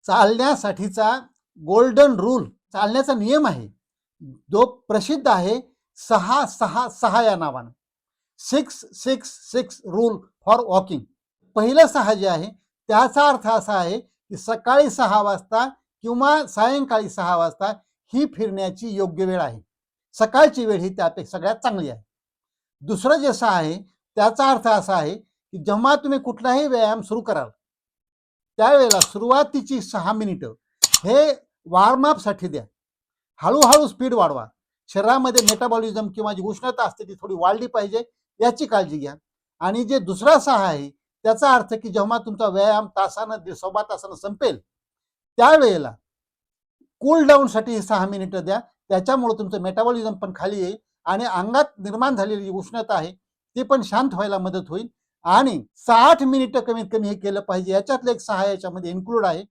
चालण्यासाठीचा golden rule, चालण्याचा नियम आहे, जो प्रसिद्ध आहे 6-6-6 या नावानं. 6-6-6 रूल फॉर वॉकिंग. पहिलं 6 जे आहे त्याचा अर्थ असा आहे की सकाळी 6 वाजता किंवा सायंकाळी 6 वाजता ही फिरण्याची योग्य वेळ आहे. सकाळची वेळ ही त्यापेक्षा सगळ्यात चांगली आहे. दुसरं जे 6 आहे त्याचा अर्थ असा आहे की जेव्हा तुम्ही कुठलाही व्यायाम सुरू कराल त्यावेळेला सुरुवातीची 6 मिनिटं हे वॉर्मअपसाठी द्या. हळूहळू स्पीड वाढवा. शरीरामध्ये मेटाबॉलिझम किंवा जी उष्णता असते ती थोडी वाढली पाहिजे याची काळजी घ्या. आणि जे दुसरा 6 आहे त्याचा अर्थ की जेव्हा तुमचा व्यायाम तासानं सव्वा तासानं संपेल त्यावेळेला कूल डाऊनसाठी 6 मिनिटं द्या. त्याच्यामुळे तुमचं मेटाबॉलिझम पण खाली येईल आणि अंगात निर्माण झालेली जी उष्णता आहे ती पण शांत व्हायला मदत होईल. आणि 60 मिनिटं कमीत कमी हे केलं पाहिजे. याच्यातलं एक 6 याच्यामध्ये इन्क्लूड आहे.